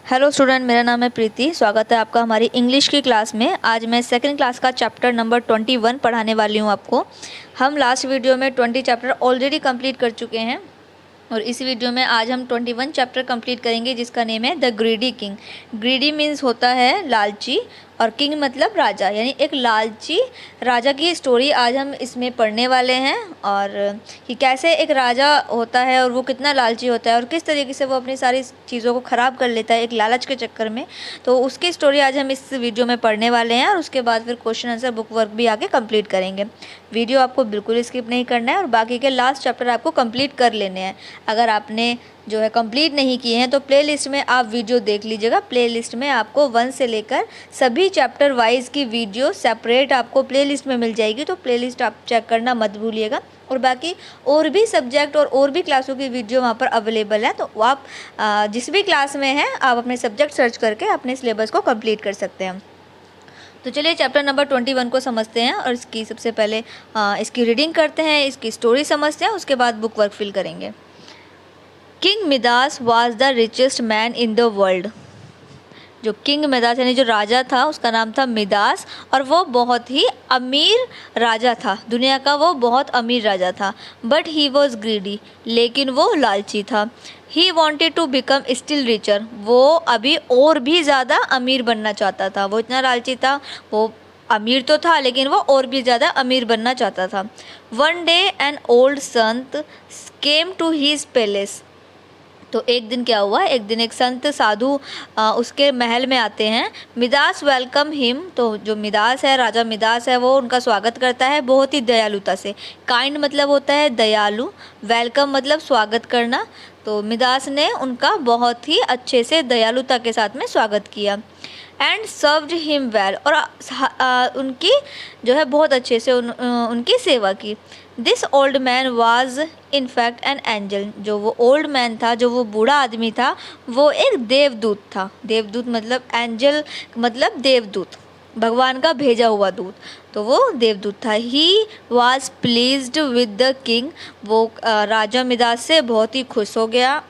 Hello student, मेरा नाम है प्रीति। स्वागत है आपका हमारी इंग्लिश की क्लास में। आज मैं सेकंड क्लास का चैप्टर नंबर 21 पढ़ाने वाली हूँ आपको। हम लास्ट वीडियो में 20 चैप्टर ऑलरेडी कंप्लीट कर चुके हैं और इस वीडियो में आज हम 21 चैप्टर कंप्लीट करेंगे जिसका नेम है the greedy king. Greedy means होता है लालची और किंग मतलब राजा, यानी एक लालची राजा की स्टोरी आज हम इसमें पढ़ने वाले हैं। और कि कैसे एक राजा होता है और वो कितना लालची होता है और किस तरीके से वो अपनी सारी चीज़ों को ख़राब कर लेता है एक लालच के चक्कर में। तो उसकी स्टोरी आज हम इस वीडियो में पढ़ने वाले हैं और उसके बाद फिर क्वेश्चन आंसर बुक वर्क भी आगे कंप्लीट करेंगे। वीडियो आपको बिल्कुल स्किप नहीं करना है और बाकी के लास्ट चैप्टर आपको कंप्लीट कर लेने हैं। अगर आपने जो है कंप्लीट नहीं किए हैं तो प्लेलिस्ट में आप वीडियो देख लीजिएगा। प्लेलिस्ट में आपको 1 से लेकर सभी चैप्टर वाइज की वीडियो सेपरेट आपको प्लेलिस्ट में मिल जाएगी, तो प्लेलिस्ट आप चेक करना मत भूलिएगा। और बाकी और भी सब्जेक्ट और भी क्लासों की वीडियो वहाँ पर अवेलेबल है, तो आप जिस भी क्लास में हैं आप अपने सब्जेक्ट सर्च करके अपने सिलेबस को कंप्लीट कर सकते हैं। तो चलिए चैप्टर नंबर 21 को समझते हैं और इसकी सबसे पहले इसकी रीडिंग करते हैं, इसकी स्टोरी समझते हैं, उसके बाद बुक वर्क फिल करेंगे। King Midas was the richest man in the world. जो किंग मिदास यानी जो राजा था उसका नाम था मिदास और वो बहुत ही अमीर राजा था, दुनिया का वो बहुत अमीर राजा था। बट ही वॉज ग्रीडी, लेकिन वो लालची था। He wanted to become still richer, वो अभी और भी ज़्यादा अमीर बनना चाहता था। वो इतना लालची था, वो अमीर तो था लेकिन वो और भी ज़्यादा अमीर बनना चाहता था। One day an old Sant came to his palace. तो एक दिन क्या हुआ, एक दिन एक संत साधु उसके महल में आते हैं। मिदास वेलकम हिम, तो जो मिदास है, राजा मिदास है, वो उनका स्वागत करता है बहुत ही दयालुता से। काइंड मतलब होता है दयालु, वेलकम मतलब स्वागत करना। तो मिदास ने उनका बहुत ही अच्छे से दयालुता के साथ में स्वागत किया। एंड सर्व्ड हिम वेल, और उनकी जो है बहुत अच्छे से उनकी सेवा की। This old man was in fact an angel, जो वो ओल्ड मैन था, जो वो बूढ़ा आदमी था, वो एक देवदूत था। देवदूत मतलब एंजल मतलब देवदूत, भगवान का भेजा हुआ दूत, तो वो देवदूत था। He was pleased with the king, वो राजा मिदास से बहुत ही खुश हो गया।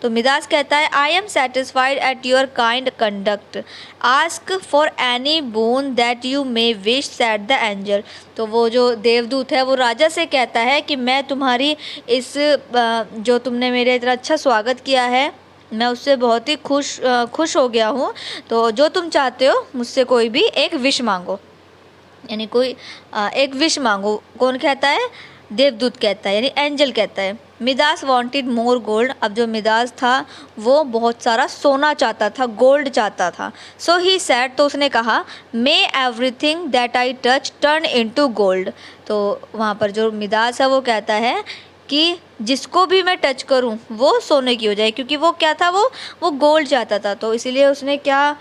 तो मिदास कहता है I am satisfied at your kind conduct, ask for any bone that you may wish said the angel. तो वो जो देवदूत है वो राजा से कहता है कि मैं तुम्हारी इस जो तुमने मेरे इतना अच्छा स्वागत किया है, मैं उससे बहुत ही खुश हो गया हूँ। तो जो तुम चाहते हो मुझसे कोई भी एक विश मांगो, यानी कोई एक विश मांगो। कौन कहता है? देवदूत कहता है, यानी एंजल कहता है। मिदास वांटेड मोर गोल्ड, अब जो मिदास था वो बहुत सारा सोना चाहता था, गोल्ड चाहता था। सो ही सेड, तो उसने कहा मे everything that I touch turn into gold. तो वहाँ पर जो मिदास है वो कहता है कि जिसको भी मैं टच करूं वो सोने की हो जाए, क्योंकि वो क्या था, वो गोल्ड चाहता था। तो इसीलिए उसने क्या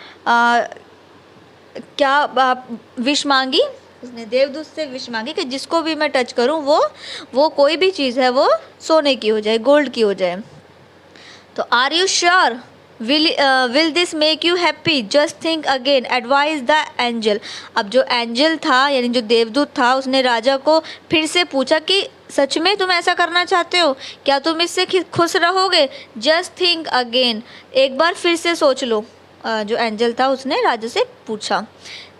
विश मांगी, उसने देवदूत से विश मांगी कि जिसको भी मैं टच करूं वो कोई भी चीज़ है वो सोने की हो जाए, गोल्ड की हो जाए। तो are you sure, will this make you happy, just think again, advise the angel. अब जो एंजल था यानी जो देवदूत था उसने राजा को फिर से पूछा कि सच में तुम ऐसा करना चाहते हो, क्या तुम इससे खुश रहोगे? जस्ट थिंक अगेन, एक बार फिर से सोच लो। जो एंजल था उसने राजा से पूछा।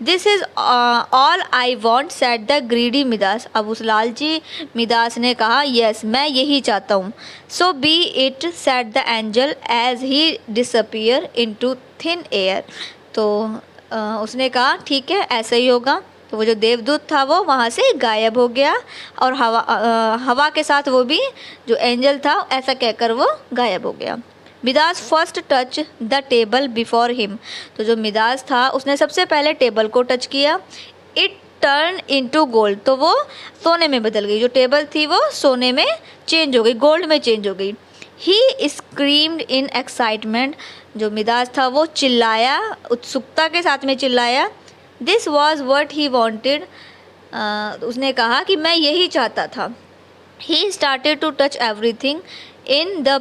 This is all I want said the greedy Midas, अब उस लालची मिदास ने कहा यस मैं यही चाहता हूँ। So be it said the angel as he disappear into thin air. तो उसने कहा ठीक है ऐसा ही होगा। तो वो जो देवदूत था वो वहाँ से गायब हो गया और हवा के साथ वो भी जो एंजल था ऐसा कहकर वो गायब हो गया। Midas first touch the table before him, तो जो मिदास था उसने सबसे पहले टेबल को टच किया। इट टर्न इनटू गोल्ड, तो वो सोने में बदल गई, जो टेबल थी वो सोने में चेंज हो गई, गोल्ड में चेंज हो गई। ही स्क्रीम्ड इन एक्साइटमेंट, जो मिदास था वो चिल्लाया, उत्सुकता के साथ में चिल्लाया। This was what he wanted, उसने कहा कि मैं यही चाहता था। He started to touch everything in the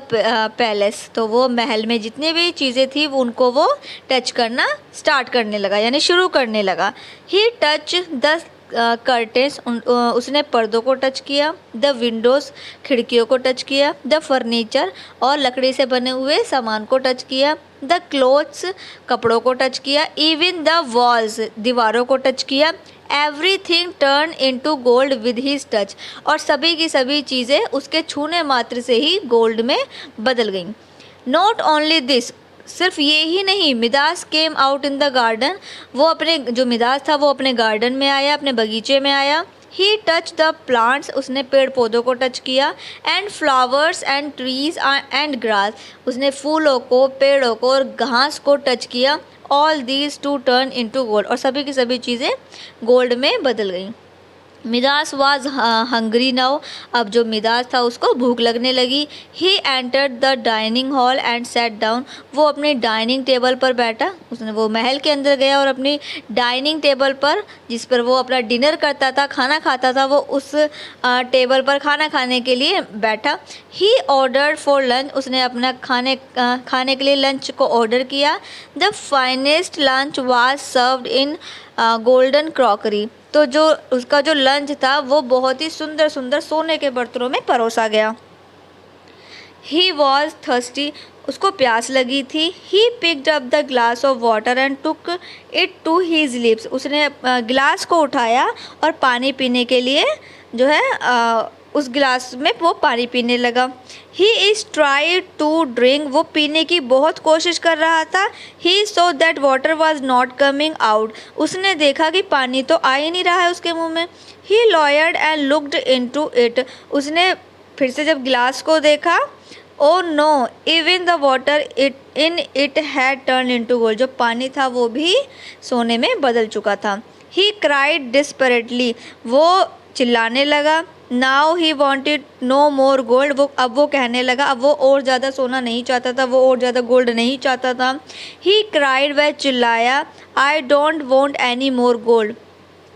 palace, तो वो महल में जितनी भी चीज़ें थी उनको वो टच करना स्टार्ट करने लगा, यानी शुरू करने लगा। ही टच द कर्टेन्स, उसने पर्दों को टच किया, द विंडोज़, खिड़कियों को टच किया, द फर्नीचर, और लकड़ी से बने हुए सामान को टच किया, द क्लोथ्स, कपड़ों को टच किया, इवन द वॉल्स, दीवारों को टच किया, everything turn into gold with his touch, और सभी की सभी चीज़ें उसके छूने मात्र से ही गोल्ड में बदल गईं। नॉट ओनली दिस, सिर्फ ये ही नहीं, Midas came out in the garden, वो अपने जो मिदास था वो अपने गार्डन में आया, अपने बगीचे में आया। ही टच द प्लांट्स, उसने पेड़ पौधों को टच किया, and flowers and trees and grass, उसने फूलों को, पेड़ों को और घास को टच किया। All these two turn into gold, और सभी की सभी चीज़ें गोल्ड में बदल गईं। मिदास वाज हंग्री नाउ, अब जो मिदास था उसको भूख लगने लगी। He entered the dining hall and set down, वो अपने डाइनिंग टेबल पर बैठा, उसने वो महल के अंदर गया और अपनी डाइनिंग टेबल पर, जिस पर वो अपना डिनर करता था, खाना खाता था, वो उस टेबल पर खाना खाने के लिए बैठा। ही ऑर्डर्ड फॉर लंच, उसने अपना खाने के लिए लंच को ऑर्डर किया। The finest lunch was served in golden crockery, तो जो उसका जो लंच था वो बहुत ही सुंदर सुंदर सोने के बर्तनों में परोसा गया। ही वॉज थर्स्टी, उसको प्यास लगी थी। He picked up the glass of water and took it to his lips, उसने गिलास को उठाया और पानी पीने के लिए जो है उस गिलास में वो पानी पीने लगा। He is try to drink, वो पीने की बहुत कोशिश कर रहा था। He saw that water was not coming out, उसने देखा कि पानी तो आ ही नहीं रहा है उसके मुंह में। He lowered and looked into it, उसने फिर से जब गिलास को देखा, oh no, even the water it had turn into gold, जो पानी था वो भी सोने में बदल चुका था। ही क्राइड डिस्परेटली, वो चिल्लाने लगा। Now he wanted no more gold, वो कहने लगा, अब वो और ज़्यादा सोना नहीं चाहता था, वो और ज़्यादा गोल्ड नहीं चाहता था। ही क्राइड, वह चिल्लाया, I don't want any more gold,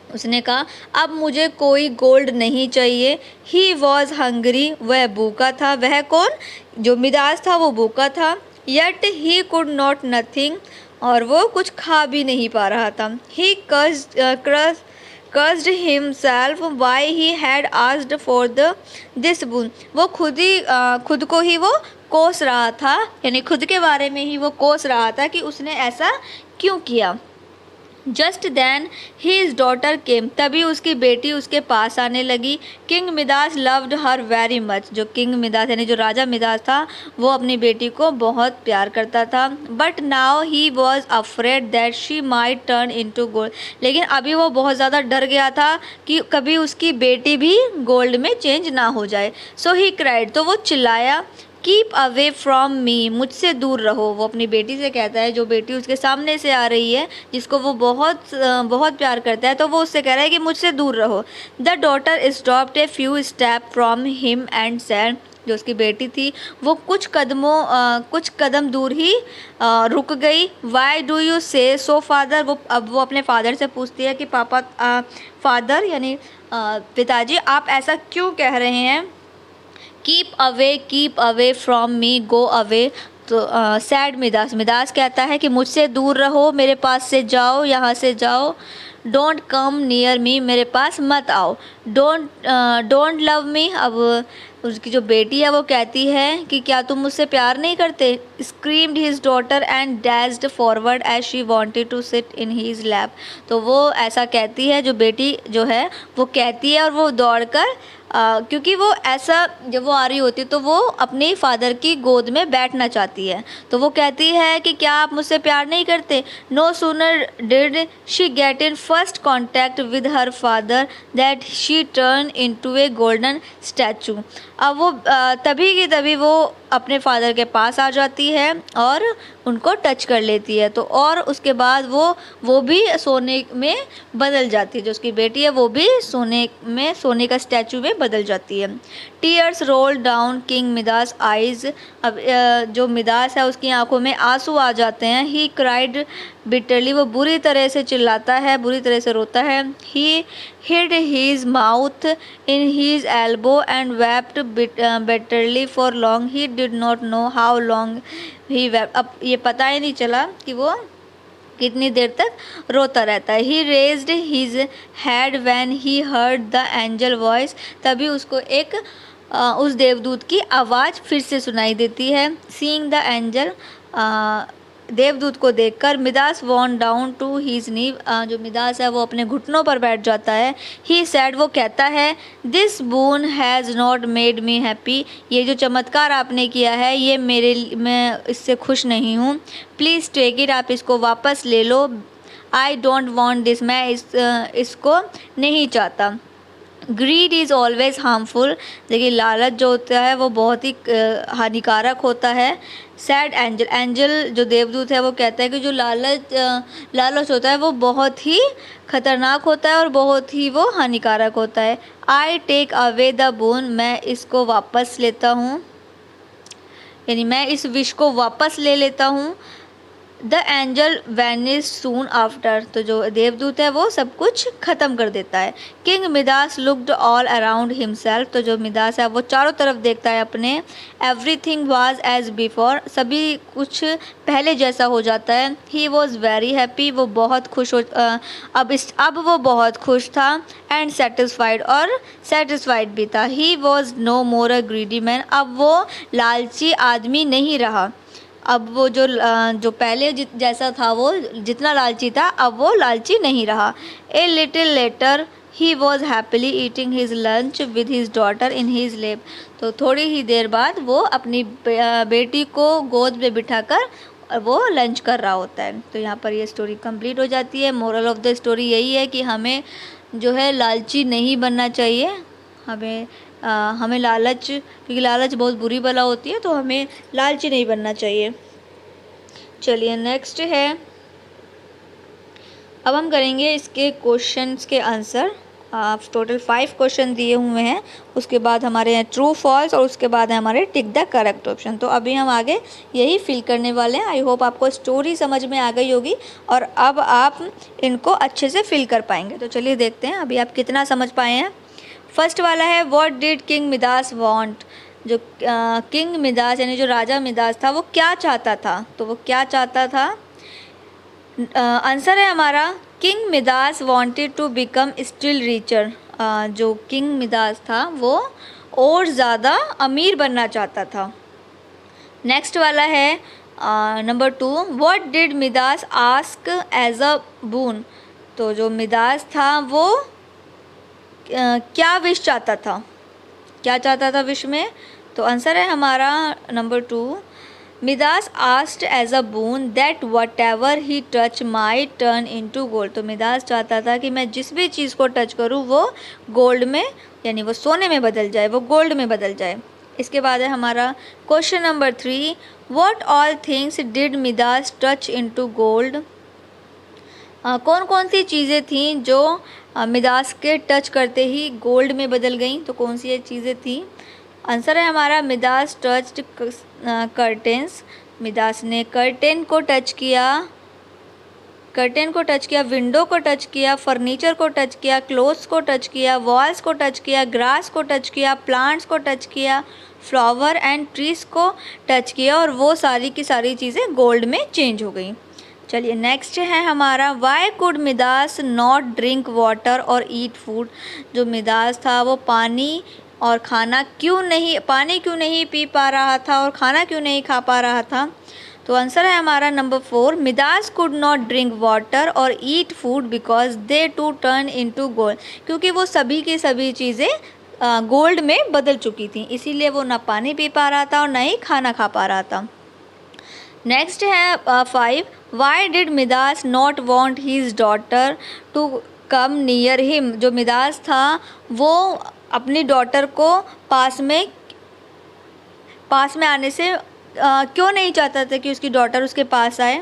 उसने कहा अब मुझे कोई गोल्ड नहीं चाहिए। ही वॉज हंग्री, वह भूखा था। वह कौन? जो मिदास था वो भूखा था। Yet he could not nothing, और वो कुछ खा भी नहीं पा रहा था। ही cursed himself why he had asked for this boon, वो खुद को ही वो कोस रहा था, यानी खुद के बारे में ही वो कोस रहा था कि उसने ऐसा क्यों किया। जस्ट देन हीज डॉटर केम, तभी उसकी बेटी उसके पास आने लगी। King Midas loved her very much, जो किंग मिदास यानी जो राजा मिदास था वो अपनी बेटी को बहुत प्यार करता था। But now he was afraid that she might turn into gold, लेकिन अभी वो बहुत ज़्यादा डर गया था कि कभी उसकी बेटी भी गोल्ड में चेंज ना हो जाए। सो ही क्राइड, तो वो चिल्लाया, कीप अवे फ्रॉम मी, मुझसे दूर रहो। वो अपनी बेटी से कहता है, जो बेटी उसके सामने से आ रही है, जिसको वो बहुत प्यार करता है, तो वो उससे कह रहा है कि मुझसे दूर रहो। The daughter stopped a few step from him and said, जो उसकी बेटी थी वो कुछ कदम दूर ही रुक गई। वाई डू यू से सो फादर, वो अपने फादर से पूछती है कि पापा, फादर यानी पिताजी, आप ऐसा क्यों कह रहे हैं। Keep away from me, go away, तो सैड मिदास कहता है कि मुझसे दूर रहो, मेरे पास से जाओ, यहाँ से जाओ। डोंट कम नियर मी, मेरे पास मत आओ। डोंट लव मी, अब उसकी जो बेटी है वो कहती है कि क्या तुम मुझसे प्यार नहीं करते। Screamed his daughter and dashed forward as she wanted to sit in his lap, तो वो ऐसा कहती है, जो बेटी जो है वो कहती है और वो दौड़कर क्योंकि वो ऐसा जब वो आ रही होती है तो वो अपने फादर की गोद में बैठना चाहती है, तो वो कहती है कि क्या आप मुझसे प्यार नहीं करते। No sooner did she get in first contact with her father that she turn into a golden statue, अब वो तभी की तभी वो अपने फादर के पास आ जाती है और उनको टच कर लेती है, तो और उसके बाद वो भी सोने में बदल जाती है, जो उसकी बेटी है वो भी सोने का स्टैचू में बदल जाती है। Tears roll down king Midas eyes, अब जो मिदास है उसकी आंखों में आंसू आ जाते हैं। ही क्राइड बिटरली, वो बुरी तरह से चिल्लाता है, बुरी तरह से रोता है। ही hid his mouth in his elbow and wept bitterly for long. He did not know how long he wept. अब ये पता ही नहीं चला कि वो कितनी देर तक रोता रहता है। He raised his head when he heard the angel voice, तभी उसको एक उस देवदूत की आवाज़ फिर से सुनाई देती है। सीइंग द एंजल, देवदूत को देखकर Midas went down to his knee, जो मिदास है वो अपने घुटनों पर बैठ जाता है। ही सैड, वो कहता है, this boon has not made me happy, ये जो चमत्कार आपने किया है ये मैं इससे खुश नहीं हूँ। प्लीज़ टेक इट, आप इसको वापस ले लो। आई डोंट वॉन्ट दिस, मैं इसको नहीं चाहता। ग्रीड इज़ ऑलवेज हार्मफुल, देखिए लालच जो होता है वो बहुत ही हानिकारक होता है। सैड एंजल, एंजल जो देवदूत है वो कहता है कि जो लालच होता है वो बहुत ही खतरनाक होता है और बहुत ही वो हानिकारक होता है। I take away the bone, मैं इसको वापस लेता हूँ, यानी मैं इस विश को वापस ले लेता हूँ। The angel vanish soon after, तो जो देवदूत है वो सब कुछ ख़त्म कर देता है। King Midas looked all around himself, तो जो मिदास है वो चारों तरफ देखता है अपने। एवरीथिंग वाज एज बिफोर, सभी कुछ पहले जैसा हो जाता है। ही वॉज वेरी हैप्पी, वो बहुत खुश हो अब वो बहुत खुश था। एंड सेटिस्फाइड, और सेटिस्फाइड भी था। He was no more a greedy man, अब वो लालची आदमी नहीं रहा। अब वो जो पहले जैसा था, वो जितना लालची था अब वो लालची नहीं रहा। A little letter he was happily eating his lunch with his daughter in his लेप, तो थोड़ी ही देर बाद वो अपनी बेटी को गोद में बिठाकर वो लंच कर रहा होता है। तो यहाँ पर ये स्टोरी कंप्लीट हो जाती है। मोरल ऑफ द स्टोरी यही है कि हमें जो है लालची नहीं बनना चाहिए। हमें लालच, क्योंकि लालच बहुत बुरी बला होती है, तो हमें लालची नहीं बनना चाहिए। चलिए नेक्स्ट है, अब हम करेंगे इसके क्वेश्चंस के आंसर। आप टोटल 5 क्वेश्चन दिए हुए हैं, उसके बाद हमारे हैं ट्रू फॉल्स और उसके बाद है हमारे टिक द करेक्ट ऑप्शन। तो अभी हम आगे यही फिल करने वाले हैं। आई होप आपको स्टोरी समझ में आ गई होगी और अब आप इनको अच्छे से फिल कर पाएंगे। तो चलिए देखते हैं अभी आप कितना समझ पाए हैं। फर्स्ट वाला है, what did king Midas want, जो किंग मिदास यानी जो राजा मिदास था वो क्या चाहता था। तो वो क्या चाहता था, आंसर है हमारा, king Midas wanted to become still richer, जो किंग मिदास था वो और ज़्यादा अमीर बनना चाहता था। नेक्स्ट वाला है number 2, what did Midas ask as a boon, तो जो मिदास था वो क्या विश चाहता था, क्या चाहता था विश में। तो आंसर है हमारा number 2, Midas asked as a boon that whatever he touch my turn into gold, तो मिदास चाहता था कि मैं जिस भी चीज़ को टच करूँ वो गोल्ड में, यानी वो सोने में बदल जाए, वो गोल्ड में बदल जाए। इसके बाद है हमारा question number 3, what all things did Midas touch into gold, कौन कौन सी चीज़ें थीं जो मिदास के टच करते ही गोल्ड में बदल गईं। तो कौन सी ये चीज़ें थीं, आंसर है हमारा, मिदास टच्ड कर्टेंस, मिदास ने कर्टेन को टच किया, विंडो को टच किया, फर्नीचर को टच किया, क्लोथ्स को टच किया, वॉल्स को टच किया, ग्रास को टच किया, प्लांट्स को टच किया, फ्लावर एंड ट्रीज को टच किया, और वो सारी की सारी चीज़ें गोल्ड में चेंज हो गई। चलिए नेक्स्ट है हमारा, Y could Midas not drink water और ईट फूड, जो मिदास था वो पानी क्यों नहीं पी पा रहा था और खाना क्यों नहीं खा पा रहा था। तो आंसर है हमारा number 4, Midas could not drink water और eat food because they too turn into gold, क्योंकि वो सभी की सभी चीज़ें गोल्ड में बदल चुकी थी, इसीलिए वो ना पानी पी पा रहा था और ना ही खाना खा पा रहा था। नेक्स्ट है 5, why did Midas not want his daughter to come near him, जो मिदास था वो अपनी डॉटर को पास में आने से क्यों नहीं चाहता था कि उसकी डॉटर उसके पास आए।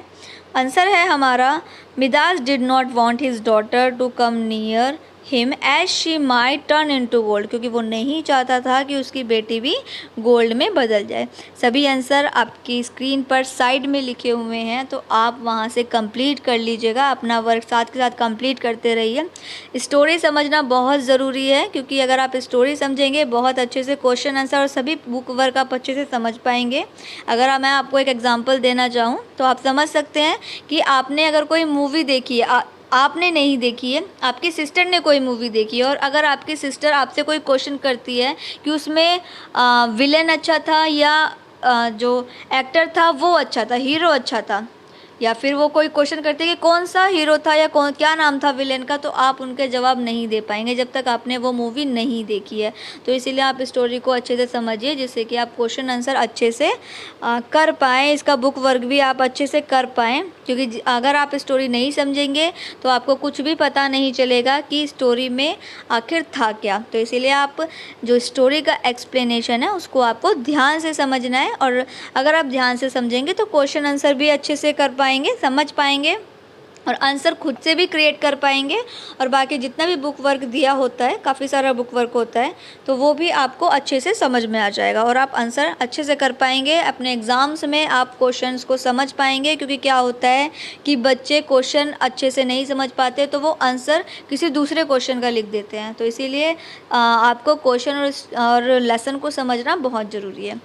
आंसर है हमारा, Midas did not want his daughter to come near him as she might turn into gold, क्योंकि वो नहीं चाहता था कि उसकी बेटी भी गोल्ड में बदल जाए। सभी आंसर आपकी स्क्रीन पर साइड में लिखे हुए हैं, तो आप वहाँ से कंप्लीट कर लीजिएगा। अपना वर्क साथ के साथ कंप्लीट करते रहिए। स्टोरी समझना बहुत ज़रूरी है, क्योंकि अगर आप स्टोरी समझेंगे बहुत अच्छे से क्वेश्चन आंसर और सभी बुक वर्क आप अच्छे से समझ पाएंगे। अगर मैं आपको एक एग्जांपल देना चाहूँ तो आप समझ सकते हैं कि आपने अगर कोई मूवी देखी है, आपने नहीं देखी है, आपकी सिस्टर ने कोई मूवी देखी है, और अगर आपकी सिस्टर आपसे कोई क्वेश्चन करती है कि उसमें विलेन अच्छा था या जो एक्टर था वो अच्छा था, हीरो अच्छा था, या फिर वो कोई क्वेश्चन करते कि कौन सा हीरो था या कौन क्या नाम था विलेन का, तो आप उनके जवाब नहीं दे पाएंगे जब तक आपने वो मूवी नहीं देखी है। तो इसीलिए आप स्टोरी को अच्छे से समझिए, जिससे कि आप क्वेश्चन आंसर अच्छे से कर पाएँ, इसका बुक वर्क भी आप अच्छे से कर पाएँ। क्योंकि अगर आप स्टोरी नहीं समझेंगे तो आपको कुछ भी पता नहीं चलेगा कि स्टोरी में आखिर था क्या। तो इसीलिए आप जो स्टोरी का एक्सप्लेनेशन है उसको आपको ध्यान से समझना है, और अगर आप ध्यान से समझेंगे तो क्वेश्चन आंसर भी अच्छे से कर पाएंगे, समझ पाएंगे, और आंसर खुद से भी क्रिएट कर पाएंगे। और बाकी जितना भी बुक वर्क दिया होता है, काफ़ी सारा बुक वर्क होता है, तो वो भी आपको अच्छे से समझ में आ जाएगा और आप आंसर अच्छे से कर पाएंगे। अपने एग्ज़ाम्स में आप क्वेश्चंस को समझ पाएंगे, क्योंकि क्या होता है कि बच्चे क्वेश्चन अच्छे से नहीं समझ पाते तो वो आंसर किसी दूसरे क्वेश्चन का लिख देते हैं। तो इसीलिए आपको क्वेश्चन और लेसन को समझना बहुत ज़रूरी है।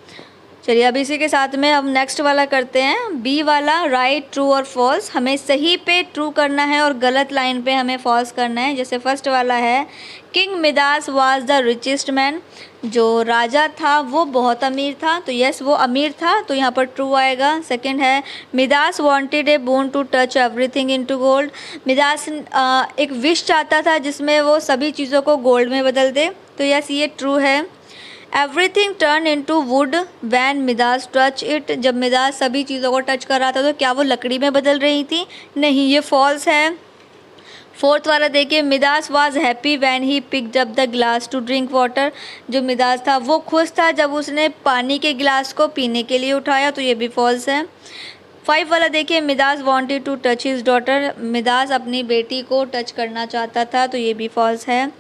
चलिए अब इसी के साथ में अब नेक्स्ट वाला करते हैं, बी वाला, राइट ट्रू और फॉल्स। हमें सही पे ट्रू करना है और गलत लाइन पे हमें फॉल्स करना है। जैसे फर्स्ट वाला है, king Midas was the richest man, जो राजा था वो बहुत अमीर था, तो यस वो अमीर था, तो यहाँ पर ट्रू आएगा। सेकंड है, Midas wanted a boon to touch everything into gold, Midas एक विश चाहता था जिसमें वो सभी चीज़ों को गोल्ड में बदल दे, तो यस ये ट्रू है। Everything turn into wood when Midas touch it, जब मिदास सभी चीज़ों को टच कर रहा था तो क्या वो लकड़ी में बदल रही थी? नहीं, ये फॉल्स है। फोर्थ वाला देखिए, Midas was happy when he picked up the glass to drink water, जो मिदास था वो खुश था जब उसने पानी के गिलास को पीने के लिए उठाया, तो ये भी फॉल्स है। 5 वाला देखिए, Midas wanted to touch his daughter, Midas अपनी बेटी को टच करना चाहता था, तो ये भी फॉल्स है।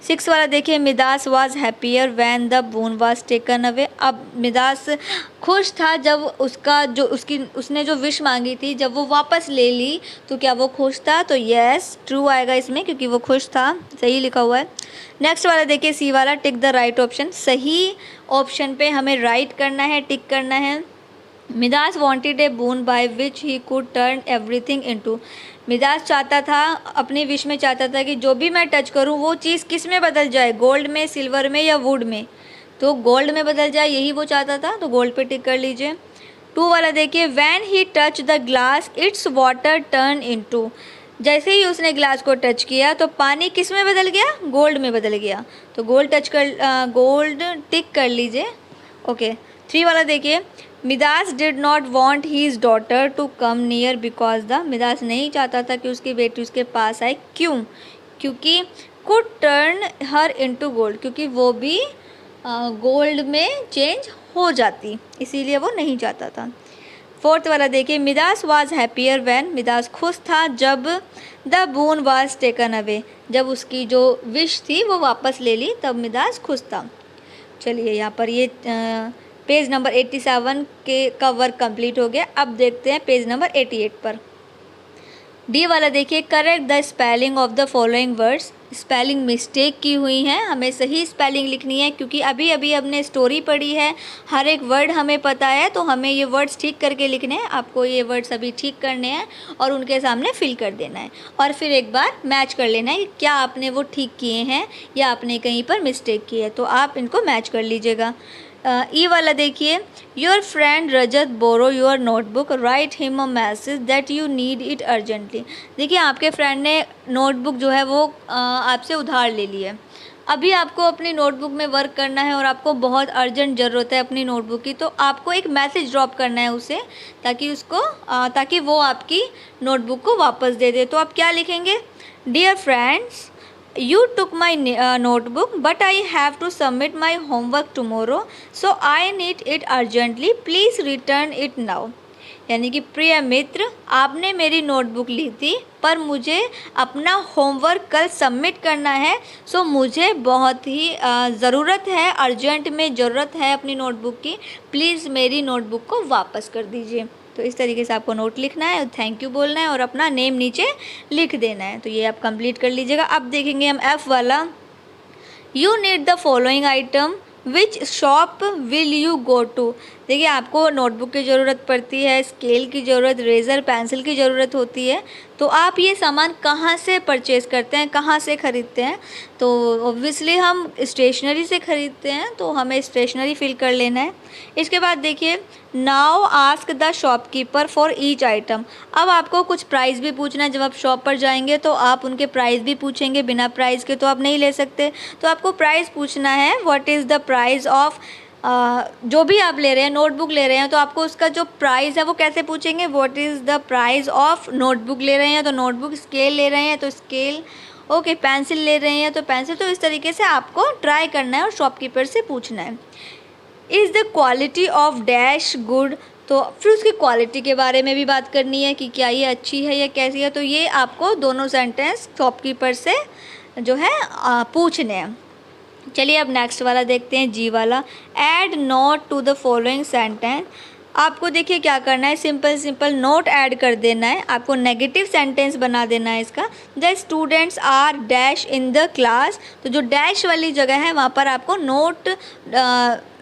6 वाला देखिए, Midas was happier when the boon was taken away, अब मिदास खुश था जब उसने जो विश मांगी थी जब वो वापस ले ली, तो क्या वो खुश था? तो यस ट्रू आएगा इसमें, क्योंकि वो खुश था, सही लिखा हुआ है। नेक्स्ट वाला देखिए, सी वाला, टिक द राइट ऑप्शन, सही ऑप्शन पे हमें राइट करना है, टिक करना है। Midas wanted a borne by which he could turn everything into, Midas चाहता था, अपनी विश में चाहता था कि जो भी मैं टच करूं वो चीज़ किस में बदल जाए, गोल्ड में, सिल्वर में या वुड में, तो गोल्ड में बदल जाए, यही वो चाहता था, तो गोल्ड पे टिक कर लीजिए। 2 वाला देखिए, when he touch the glass it's water turn into, जैसे ही उसने ग्लास को टच किया तो पानी किस में बदल गया? गोल्ड में बदल गया, तो गोल्ड टिक कर लीजिए। ओके। 3 वाला देखिए, Midas did not want his daughter to come near because the, Midas नहीं चाहता था कि उसकी बेटी उसके पास आए, क्यों? क्योंकि could turn her into gold, क्योंकि वो भी गोल्ड में चेंज हो जाती, इसीलिए वो नहीं चाहता था। 4th वाला देखिए, Midas was happier when, Midas खुश था जब the boon was taken away, जब उसकी जो विश थी वो वापस ले ली तब मिदास खुश था। चलिए यहाँ पर ये पेज नंबर 87 का वर्क कंप्लीट हो गया। अब देखते हैं पेज नंबर 88 पर। डी वाला देखिए, correct the spelling of the following words, spelling mistake की हुई हैं, हमें सही स्पेलिंग लिखनी है, क्योंकि अभी अभी हमने स्टोरी पढ़ी है, हर एक वर्ड हमें पता है, तो हमें ये वर्ड्स ठीक करके लिखने हैं। आपको ये वर्ड्स अभी ठीक करने हैं और उनके सामने फिल कर देना है, और फिर एक बार मैच कर लेना है कि क्या आपने वो ठीक किए हैं या आपने कहीं पर मिस्टेक की है, तो आप इनको मैच कर लीजिएगा। ई वाला देखिए, your friend Rajat borrow your notebook, write him a message that you need it urgently, देखिए आपके फ्रेंड ने नोटबुक जो है वो आपसे उधार ले ली है, अभी आपको अपनी नोटबुक में वर्क करना है और आपको बहुत अर्जेंट ज़रूरत है अपनी नोटबुक की, तो आपको एक मैसेज ड्रॉप करना है उसे, ताकि वो आपकी नोटबुक को वापस दे दे। तो आप क्या लिखेंगे? Dear friends, you took my notebook but I have to submit my homework tomorrow, so I need it urgently, please return it now, यानी कि प्रिय मित्र, आपने मेरी नोटबुक ली थी पर मुझे अपना होमवर्क कल सबमिट करना है, सो मुझे बहुत ही ज़रूरत है, अर्जेंट में ज़रूरत है अपनी नोटबुक की, प्लीज़ मेरी नोटबुक को वापस कर दीजिए। तो इस तरीके से आपको नोट लिखना है, थैंक यू बोलना है और अपना नेम नीचे लिख देना है। तो ये आप कंप्लीट कर लीजिएगा। अब देखेंगे हम F वाला, you need the following item, which shop will you go to. देखिए, आपको नोटबुक की ज़रूरत पड़ती है, स्केल की ज़रूरत, रेज़र पेंसिल की ज़रूरत होती है, तो आप ये सामान कहाँ से परचेज़ करते हैं, कहाँ से ख़रीदते हैं? तो ऑब्वियसली हम स्टेशनरी से ख़रीदते हैं, तो हमें स्टेशनरी फिल कर लेना है। इसके बाद देखिए, now ask the shopkeeper for each item. अब आपको कुछ प्राइस भी पूछना है। जब आप शॉप पर जाएंगे तो आप उनके प्राइस भी पूछेंगे, बिना प्राइस के तो आप नहीं ले सकते। तो आपको प्राइस पूछना है, what is the price of, जो भी आप ले रहे हैं, नोटबुक ले रहे हैं तो आपको उसका जो प्राइस है वो कैसे पूछेंगे, what is the price of notebook ले रहे हैं तो नोटबुक, स्केल ले रहे हैं तो स्केल, ओके, पेंसिल ले रहे हैं तो पेंसिल। तो इस तरीके से आपको ट्राई करना है और शॉपकीपर से पूछना है। Is the quality of dash good, तो फिर उसकी क्वालिटी के बारे में भी बात करनी है कि क्या ये अच्छी है या कैसी है। तो ये आपको दोनों सेंटेंस शॉपकीपर से जो है पूछने हैं। चलिए अब नेक्स्ट वाला देखते हैं, जी वाला, add note to the following sentence. आपको देखिए क्या करना है, सिंपल नोट ऐड कर देना है। आपको नेगेटिव सेंटेंस बना देना है इसका। The students are dash in the class, तो जो डैश वाली जगह है वहाँ पर आपको नोट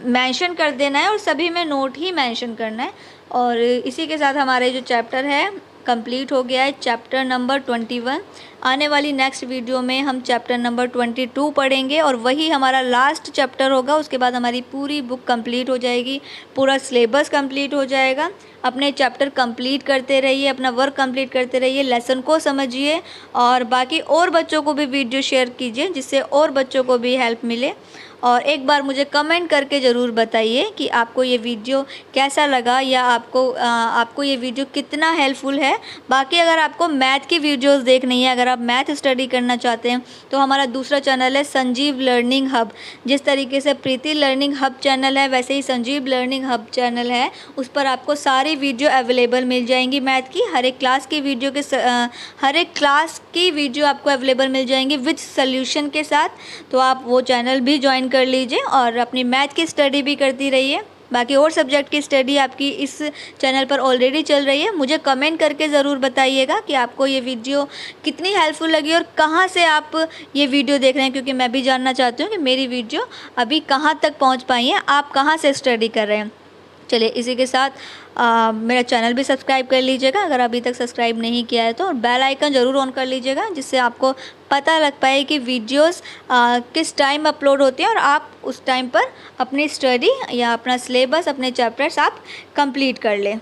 मेंशन कर देना है और सभी में नोट ही मेंशन करना है। और इसी के साथ हमारे जो चैप्टर है कंप्लीट हो गया है, चैप्टर नंबर 21। आने वाली नेक्स्ट वीडियो में हम चैप्टर नंबर 22 पढ़ेंगे और वही हमारा लास्ट चैप्टर होगा। उसके बाद हमारी पूरी बुक कंप्लीट हो जाएगी, पूरा सिलेबस कंप्लीट हो जाएगा। अपने चैप्टर कंप्लीट करते रहिए, अपना वर्क कंप्लीट करते रहिए, लेसन को समझिए और बाकी और बच्चों को भी वीडियो शेयर कीजिए जिससे और बच्चों को भी हेल्प मिले। और एक बार मुझे कमेंट करके ज़रूर बताइए कि आपको ये वीडियो कैसा लगा या आपको ये वीडियो कितना हेल्पफुल है। बाकी अगर आपको मैथ की वीडियोस देखनी है, अगर आप मैथ स्टडी करना चाहते हैं तो हमारा दूसरा चैनल है संजीव लर्निंग हब। जिस तरीके से प्रीति लर्निंग हब चैनल है वैसे ही संजीव लर्निंग हब चैनल है, उस पर आपको सारी वीडियो अवेलेबल मिल जाएंगी मैथ की। हर एक क्लास की वीडियो आपको अवेलेबल मिल जाएंगी विद सॉल्यूशन के साथ। तो आप वो चैनल भी ज्वाइन कर लीजिए और अपनी मैथ की स्टडी भी करती रहिए। बाकी और सब्जेक्ट की स्टडी आपकी इस चैनल पर ऑलरेडी चल रही है। मुझे कमेंट करके ज़रूर बताइएगा कि आपको ये वीडियो कितनी हेल्पफुल लगी और कहाँ से आप ये वीडियो देख रहे हैं, क्योंकि मैं भी जानना चाहती हूँ कि मेरी वीडियो अभी कहाँ तक पहुँच पाई है, आप कहाँ से स्टडी कर रहे हैं। चलिए इसी के साथ मेरा चैनल भी सब्सक्राइब कर लीजिएगा अगर अभी तक सब्सक्राइब नहीं किया है तो, और बेल आइकन ज़रूर ऑन कर लीजिएगा जिससे आपको पता लग पाए कि वीडियोस किस टाइम अपलोड होती हैं और आप उस टाइम पर अपनी स्टडी या अपना सिलेबस, अपने चैप्टर्स आप कंप्लीट कर लें।